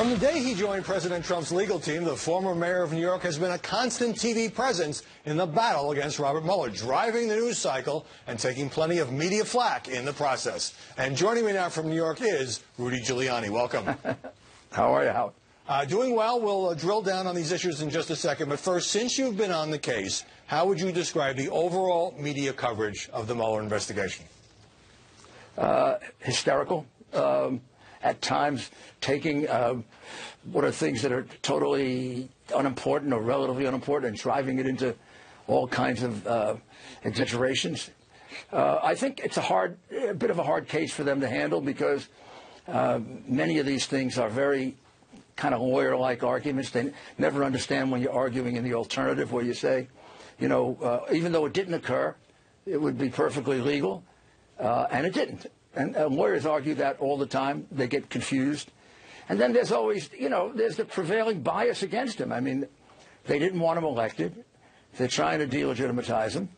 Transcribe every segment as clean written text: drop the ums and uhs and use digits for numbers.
From the day he joined President Trump's legal team, the former mayor of New York has been a constant TV presence in the battle against Robert Mueller, driving the news cycle and taking plenty of media flack in the process. And joining me now from New York is Rudy Giuliani. Welcome. How are you, Howard? Doing well. We'll drill down on these issues in just a second. But first, since you've been on the case, how would you describe the overall media coverage of the Mueller investigation? Hysterical. At times taking what are things that are totally unimportant or relatively unimportant and driving it into all kinds of exaggerations. I think it's a bit of a hard case for them to handle because many of these things are very kind of lawyer-like arguments. They never understand when you're arguing in the alternative where you say, you know, even though it didn't occur, it would be perfectly legal, and it didn't. And lawyers argue that all the time. They get confused. And then there's always, you know, there's the prevailing bias against him. I mean, they didn't want him elected. They're trying to delegitimize him.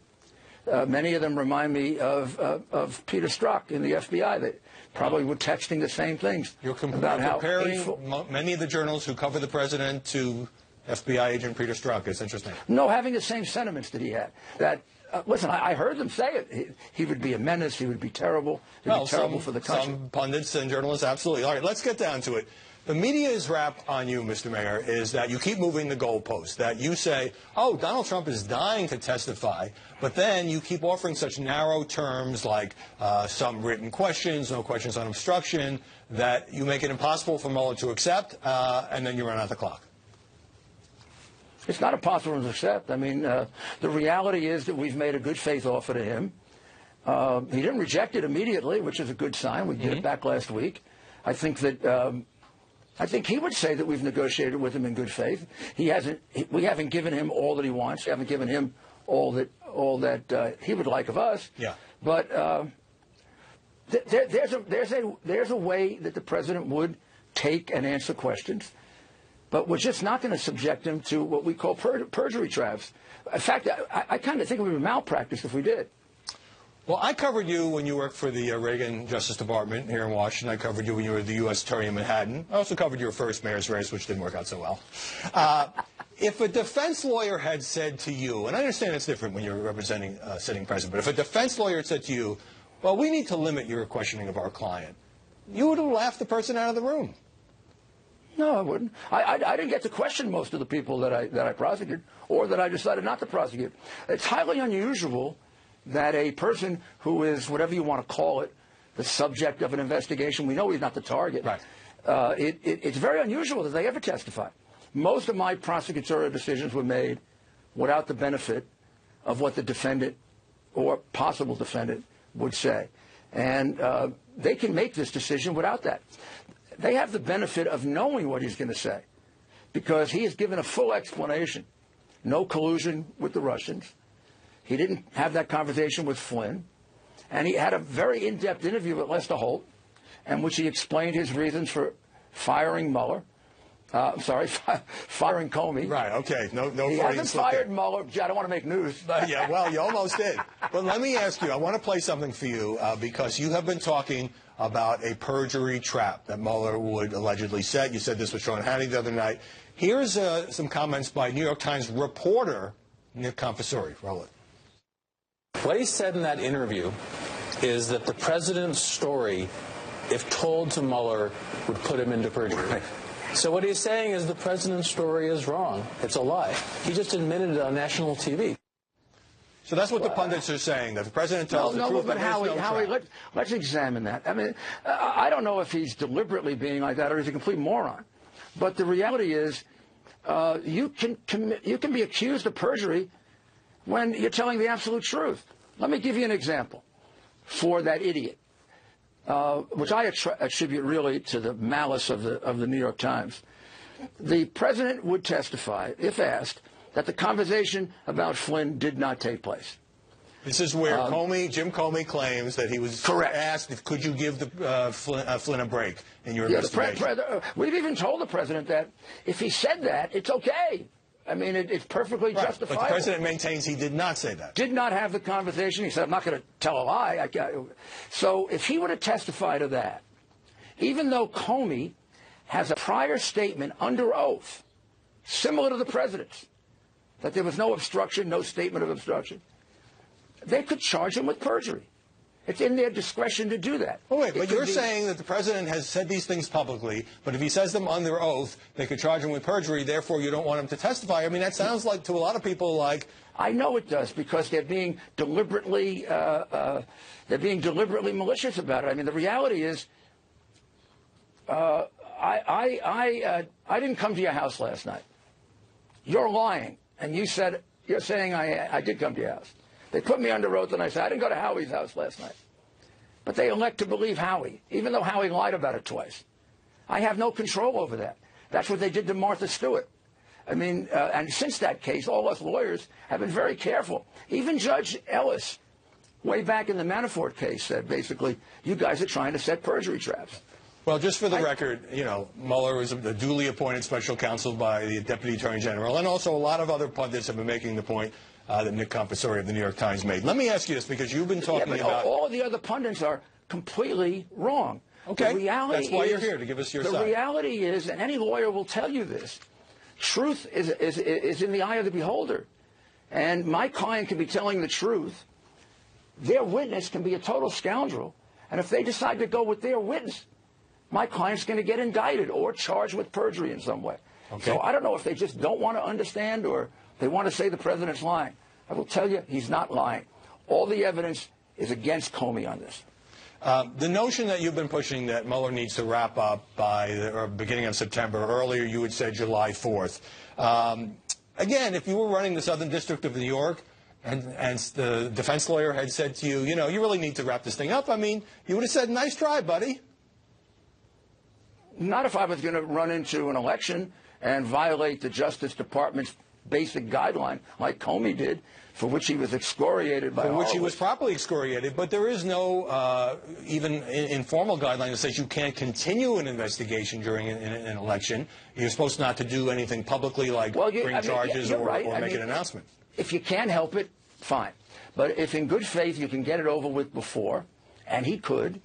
Many of them remind me of Peter Strzok in the FBI. They probably were texting the same things. You're comparing many of the journalists who cover the president to FBI agent Peter Strzok. It's interesting. No, having the same sentiments that he had. That listen, I heard them say it. He would be a menace. He would be terrible. He would be terrible for the country. Some pundits and journalists, absolutely. All right, let's get down to it. The media's rap on you, Mr. Mayor, is that you keep moving the goalposts, that you say, oh, Donald Trump is dying to testify, but then you keep offering such narrow terms like some written questions, no questions on obstruction, that you make it impossible for Mueller to accept, and then you run out the clock. It's not impossible to accept. I mean, the reality is that we've made a good faith offer to him. He didn't reject it immediately, which is a good sign. We did it back last week. I think that I think he would say that we've negotiated with him in good faith. We haven't given him all that he wants. We haven't given him all that he would like of us. Yeah. But there's a way that the president would take and answer questions. But we're just not going to subject him to what we call perjury traps. In fact, I kind of think it would be malpractice if we did. Well, I covered you when you worked for the Reagan Justice Department here in Washington. I covered you when you were the U.S. Attorney in Manhattan. I also covered your first mayor's race, which didn't work out so well. If a defense lawyer had said to you, and I understand it's different when you're representing a sitting president, but if a defense lawyer had said to you, well, we need to limit your questioning of our client, you would have laughed the person out of the room. No, I wouldn't. I didn't get to question most of the people that I prosecuted or that I decided not to prosecute. It's highly unusual that a person who is, whatever you want to call it, the subject of an investigation, we know he's not the target. Right. It's very unusual that they ever testify. Most of my prosecutorial decisions were made without the benefit of what the defendant or possible defendant would say. And they can make this decision without that. They have the benefit of knowing what he's going to say because he has given a full explanation. No collusion with the Russians. He didn't have that conversation with Flynn. And he had a very in-depth interview with Lester Holt in which he explained his reasons for firing Mueller. Firing Comey. Right, okay. No. He hasn't fired Mueller. I don't want to make news. Yeah, well, you almost did. But let me ask you, I want to play something for you because you have been talking about a perjury trap that Mueller would allegedly set. You said this with Sean Hannity the other night. Here's some comments by New York Times reporter Nick Confessori. Roll it. What he said in that interview is that the president's story, if told to Mueller, would put him into perjury. Right. So what he's saying is the president's story is wrong. It's a lie. He just admitted it on national TV. So that's what the pundits are saying, that the president tells the truth. But Howie, let's examine that. I mean, I don't know if he's deliberately being like that or he's a complete moron. But the reality is you can be accused of perjury when you're telling the absolute truth. Let me give you an example for that idiot, which I attribute really to the malice of the New York Times. The president would testify, if asked, that the conversation about Flynn did not take place. This is where Jim Comey claims that he was asked, could you give the Flynn a break in your investigation? We've even told the president that if he said that, it's okay. I mean, it's perfectly justifiable. But the president maintains he did not say that. Did not have the conversation. He said, I'm not going to tell a lie. So if he were to testify to that, even though Comey has a prior statement under oath, similar to the president's, that there was no obstruction, no statement of obstruction, they could charge him with perjury. It's in their discretion to do that. Oh, wait, but you're saying that the president has said these things publicly, but if he says them under oath, they could charge him with perjury, therefore you don't want him to testify. I mean, that sounds like, to a lot of people, like... I know it does, because they're being deliberately malicious about it. I mean, the reality is, I didn't come to your house last night. You're lying, and you're saying I did come to your house. They put me under oath, and I said I didn't go to Howie's house last night. But they elect to believe Howie, even though Howie lied about it twice. I have no control over that. That's what they did to Martha Stewart. I mean, and since that case, all us lawyers have been very careful. Even Judge Ellis, way back in the Manafort case, said basically, you guys are trying to set perjury traps. Well, just for the record, you know, Mueller was a duly appointed special counsel by the Deputy Attorney General, and also a lot of other pundits have been making the point that Nick Compasori of the New York Times made. Let me ask you this, because you've been talking about... all of the other pundits are completely wrong. Okay, that's why you're here, to give us your side. The reality is, and any lawyer will tell you this, truth is in the eye of the beholder. And my client can be telling the truth. Their witness can be a total scoundrel. And if they decide to go with their witness, my client's going to get indicted or charged with perjury in some way. Okay. So I don't know if they just don't want to understand or they want to say the president's lying. I will tell you, he's not lying. All the evidence is against Comey on this. The notion that you've been pushing that Mueller needs to wrap up by the beginning of September, earlier you had said July 4th. Again, if you were running the Southern District of New York and the defense lawyer had said to you, you know, you really need to wrap this thing up, I mean, you would have said, nice try, buddy. Not if I was going to run into an election and violate the Justice Department's basic guideline, like Comey did, for which he was excoriated by For which he was properly excoriated, but there is no even informal guideline that says you can't continue an investigation during an election. You're supposed not to do anything publicly, like bring charges or make an announcement. If you can't help it, fine. But if in good faith you can get it over with before, and he could,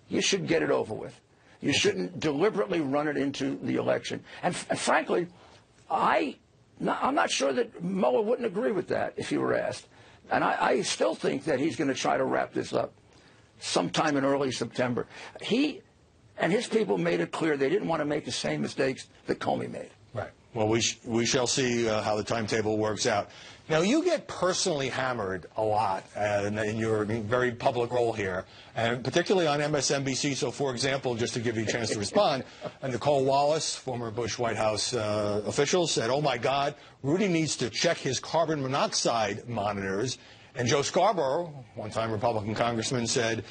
you should get it over with. You shouldn't deliberately run it into the election. And frankly, I'm not sure that Mueller wouldn't agree with that if he were asked. And I still think that he's going to try to wrap this up sometime in early September. He and his people made it clear they didn't want to make the same mistakes that Comey made. Right. Well, we shall see how the timetable works out. Now, you get personally hammered a lot in your very public role here, and particularly on MSNBC. So, for example, just to give you a chance to respond, Nicole Wallace, former Bush White House official, said, oh, my God, Rudy needs to check his carbon monoxide monitors. And Joe Scarborough, one-time Republican congressman, said,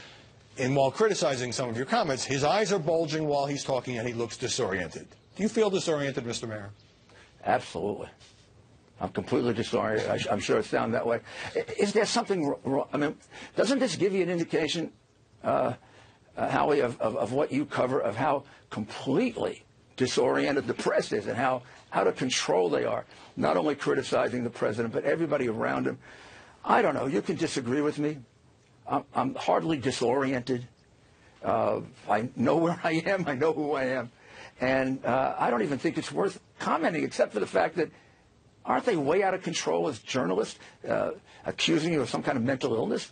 while criticizing some of your comments, his eyes are bulging while he's talking and he looks disoriented. Do you feel disoriented, Mr. Mayor? Absolutely. I'm completely disoriented. I'm sure it's down that way. Is there something wrong? I mean, doesn't this give you an indication, Howie, of what you cover, of how completely disoriented the press is and how out of control they are, not only criticizing the president, but everybody around him? I don't know. You can disagree with me. I'm hardly disoriented. I know where I am. I know who I am. And I don't even think it's worth commenting, except for the fact that aren't they way out of control as journalists, accusing you of some kind of mental illness?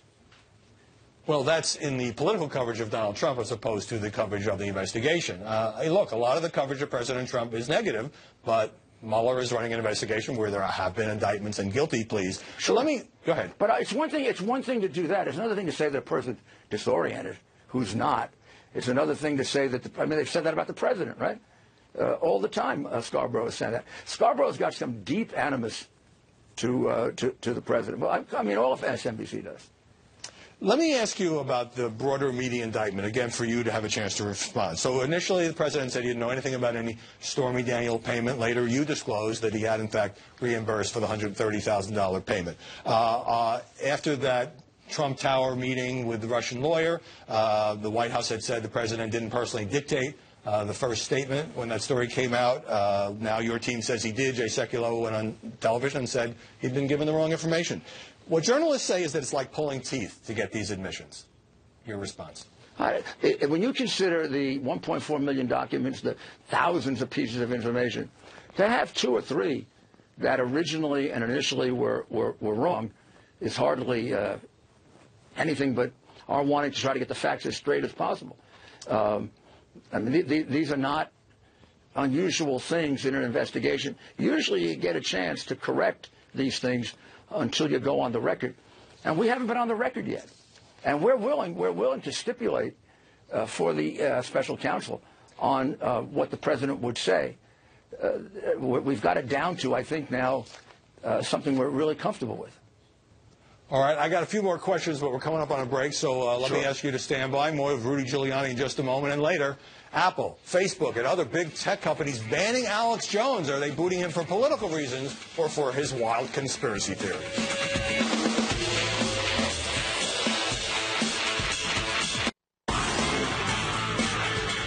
Well, that's in the political coverage of Donald Trump as opposed to the coverage of the investigation. Hey, look, a lot of the coverage of President Trump is negative, but Mueller is running an investigation where there have been indictments and guilty pleas. So let me go ahead. But it's one thing to do that. It's another thing to say that a person's disoriented who's not. It's another thing to say that, they've said that about the president, right? All the time, Scarborough has said that. Scarborough's got some deep animus to the president. Well, all of MSNBC does. Let me ask you about the broader media indictment, again, for you to have a chance to respond. So initially, the president said he didn't know anything about any Stormy Daniels payment. Later, you disclosed that he had, in fact, reimbursed for the $130,000 payment. After that Trump Tower meeting with the Russian lawyer, the White House had said the president didn't personally dictate the first statement when that story came out. Now your team says he did. Jay Sekulow went on television and said he'd been given the wrong information. What journalists say is that it's like pulling teeth to get these admissions. Your response? When you consider the 1.4 million documents, the thousands of pieces of information, to have 2 or 3 that originally and initially were wrong is hardly anything but our wanting to try to get the facts as straight as possible. I mean, these are not unusual things in an investigation. Usually you get a chance to correct these things until you go on the record. And we haven't been on the record yet. And we're willing to stipulate for the special counsel on what the president would say. We've got it down to, I think now, something we're really comfortable with. All right, I got a few more questions, but we're coming up on a break, so let me ask you to stand by. More of Rudy Giuliani in just a moment. And later, Apple, Facebook, and other big tech companies banning Alex Jones. Are they booting him for political reasons or for his wild conspiracy theories?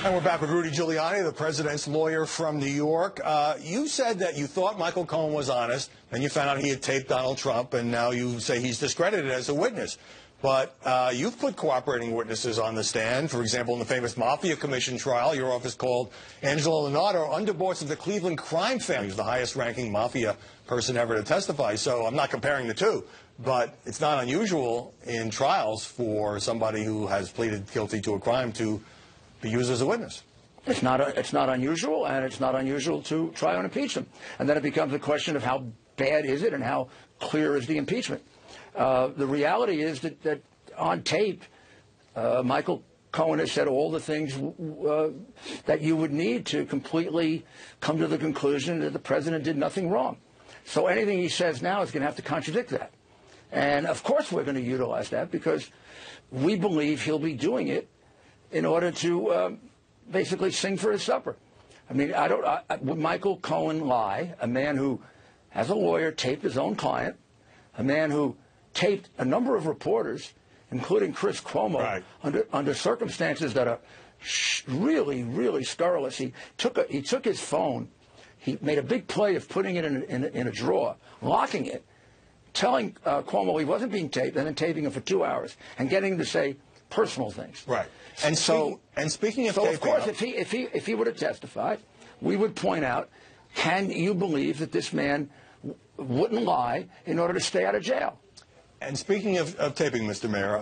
And we're back with Rudy Giuliani, the president's lawyer from New York. You said that you thought Michael Cohen was honest, and you found out he had taped Donald Trump, and now you say he's discredited as a witness. But you've put cooperating witnesses on the stand. For example, in the famous Mafia Commission trial, your office called Angelo Leonardo underboss of the Cleveland crime family. He was the highest-ranking mafia person ever to testify. So I'm not comparing the two, but it's not unusual in trials for somebody who has pleaded guilty to a crime to be used as a witness. It's not unusual, and it's not unusual to try and impeach them. And then it becomes a question of how bad is it and how clear is the impeachment. The reality is that on tape, Michael Cohen has said all the things that you would need to completely come to the conclusion that the president did nothing wrong. So anything he says now is going to have to contradict that. And, of course, we're going to utilize that because we believe he'll be doing it in order to basically sing for his supper. I mean, would Michael Cohen lie, a man who, as a lawyer, taped his own client, a man who taped a number of reporters, including Chris Cuomo, right, under circumstances that are really, really scurrilous. He took his phone, he made a big play of putting it in a drawer, locking it, telling Cuomo he wasn't being taped, and then taping him for 2 hours, and getting him to say personal things. Right. And speaking of taping, of course, if he were to testify, we would point out, can you believe that this man wouldn't lie in order to stay out of jail? And speaking of taping, Mr. Mayor,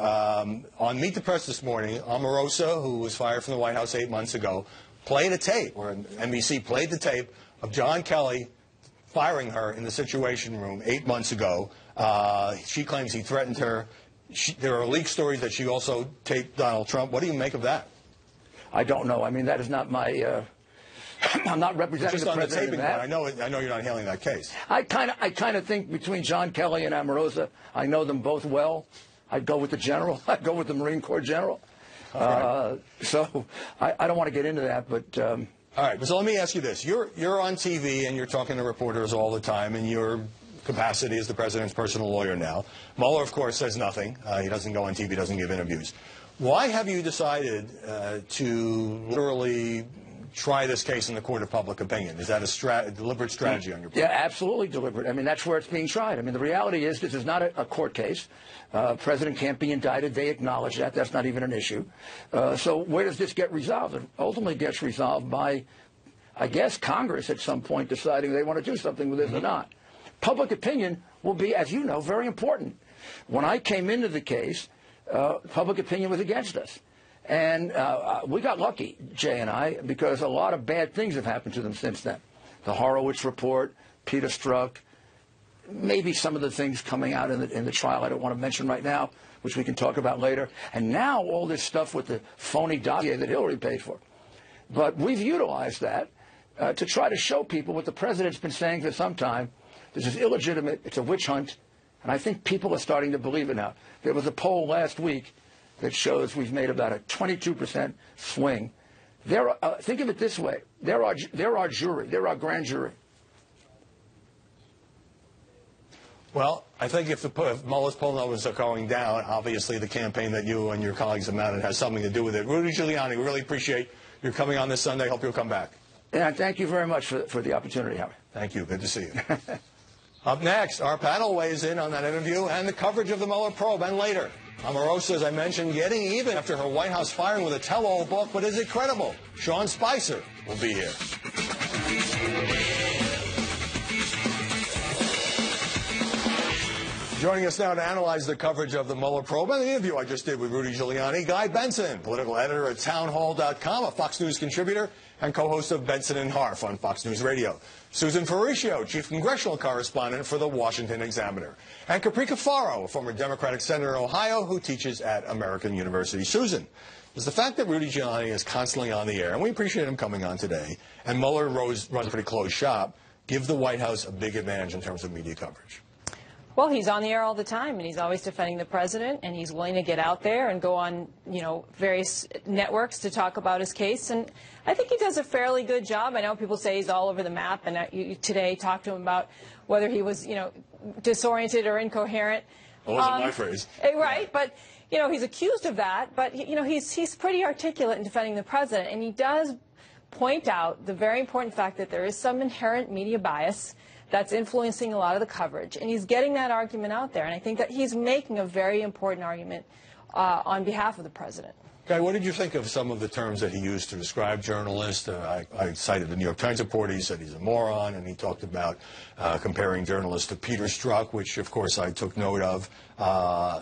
on Meet the Press this morning, Omarosa, who was fired from the White House 8 months ago, played a tape, or NBC played the tape of John Kelly firing her in the Situation Room 8 months ago. She claims he threatened her. There are leaked stories that she also taped Donald Trump. What do you make of that? I don't know. I mean, that is not my. I'm not representing the president. Just on the taping part, I know you're not handling that case. I kind of think between John Kelly and Omarosa, I know them both well. I'd go with the general. I'd go with the Marine Corps general. Right. So I don't want to get into that, but. All right, so let me ask you this: you're on TV and you're talking to reporters all the time, and your capacity as the president's personal lawyer now. Mueller, of course, says nothing. He doesn't go on TV, doesn't give interviews. Why have you decided to literally try this case in the court of public opinion? Is that a deliberate strategy on your part? Yeah, absolutely deliberate. I mean, that's where it's being tried. I mean, the reality is this is not a court case. President can't be indicted. They acknowledge that. That's not even an issue. So where does this get resolved? It ultimately gets resolved by, I guess, Congress at some point deciding they want to do something with this or not. Public opinion will be, as you know, very important. When I came into the case, public opinion was against us. And we got lucky, Jay and I, because a lot of bad things have happened to them since then. The Horowitz report, Peter Strzok, maybe some of the things coming out in the trial I don't want to mention right now, which we can talk about later. And now all this stuff with the phony dossier that Hillary paid for. But we've utilized that to try to show people what the president's been saying for some time. This is illegitimate. It's a witch hunt. And I think people are starting to believe it now. There was a poll last week that shows we've made about a 22% swing. Think of it this way. They're our jury. They're our grand jury. Well, I think if Mueller's poll numbers are going down, obviously the campaign that you and your colleagues have mounted has something to do with it. Rudy Giuliani, we really appreciate your coming on this Sunday. Hope you'll come back. And thank you very much for the opportunity, Howard. Thank you. Good to see you. Up next, our panel weighs in on that interview and the coverage of the Mueller probe, and later, Omarosa, as I mentioned, getting even after her White House firing with a tell-all book, but is it credible? Sean Spicer will be here. Joining us now to analyze the coverage of the Mueller probe and the interview I just did with Rudy Giuliani, Guy Benson, political editor at townhall.com, a Fox News contributor and co-host of Benson and Harf on Fox News Radio. Susan Faricio, chief congressional correspondent for the Washington Examiner. And Caprica Faro, a former Democratic senator in Ohio who teaches at American University. Susan, does the fact that Rudy Giuliani is constantly on the air, and we appreciate him coming on today, and Mueller runs a pretty closed shop, give the White House a big advantage in terms of media coverage? Well, he's on the air all the time, and he's always defending the president, and he's willing to get out there and go on, various networks to talk about his case. And I think he does a fairly good job. I know people say he's all over the map, and you today talked to him about whether he was, disoriented or incoherent. Well, wasn't my phrase. Right, but, he's accused of that. But, he's pretty articulate in defending the president, and he does point out the very important fact that there is some inherent media bias that's influencing a lot of the coverage. And he's getting that argument out there. And I think that he's making a very important argument on behalf of the president. Guy, what did you think of some of the terms that he used to describe journalists? I cited the New York Times report. He said he's a moron, and he talked about comparing journalists to Peter Strzok, which, of course, I took note of,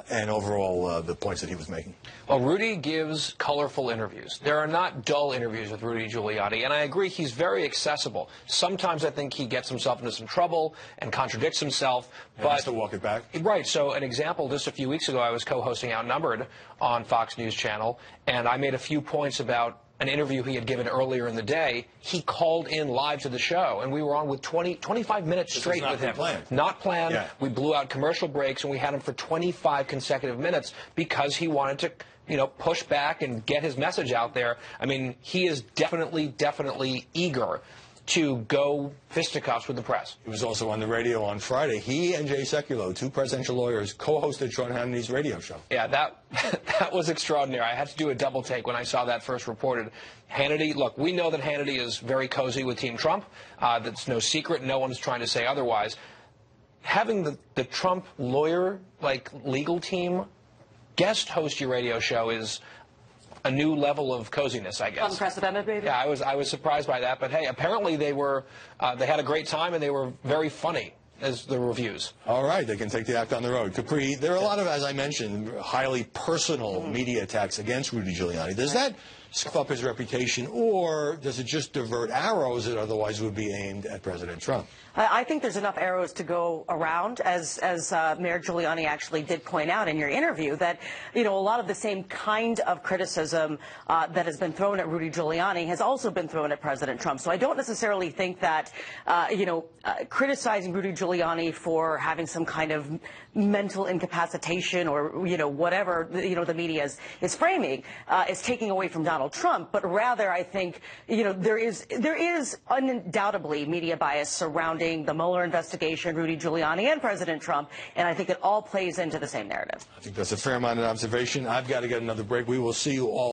and overall the points that he was making. Well, Rudy gives colorful interviews. There are not dull interviews with Rudy Giuliani, and I agree he's very accessible. Sometimes I think he gets himself into some trouble and contradicts himself. But has to walk it back. Right. So an example, just a few weeks ago, I was co-hosting Outnumbered on Fox News Channel, and I made a few points about an interview he had given earlier in the day. He called in live to the show, and we were on with 25 minutes straight with him. Not planned. Yeah. We blew out commercial breaks, and we had him for 25 consecutive minutes because he wanted to push back and get his message out there. I mean, he is definitely eager to go fisticuffs with the press. He was also on the radio on Friday. He and Jay Sekulow, two presidential lawyers, co-hosted Sean Hannity's radio show. Yeah, that was extraordinary. I had to do a double take when I saw that first reported. Hannity, look, we know that Hannity is very cozy with Team Trump. That's no secret. No one's trying to say otherwise. Having the Trump lawyer, legal team guest host your radio show is a new level of coziness, I guess. Unprecedented, maybe? Yeah, I was surprised by that. But hey, apparently they had a great time, and they were very funny, as the reviews. All right, they can take the act on the road. Capri, there are a lot of, as I mentioned, highly personal media attacks against Rudy Giuliani. Does that scuff up his reputation, or does it just divert arrows that otherwise would be aimed at President Trump? I think there's enough arrows to go around, as Mayor Giuliani actually did point out in your interview, that a lot of the same kind of criticism that has been thrown at Rudy Giuliani has also been thrown at President Trump. So I don't necessarily think that criticizing Rudy Giuliani for having some kind of mental incapacitation or whatever the media is framing is taking away from Donald Trump, but rather I think there is undoubtedly media bias surrounding the Mueller investigation, Rudy Giuliani, and President Trump, and I think it all plays into the same narrative. I think that's a fair amount of observation. I've got to get another break. We will see you all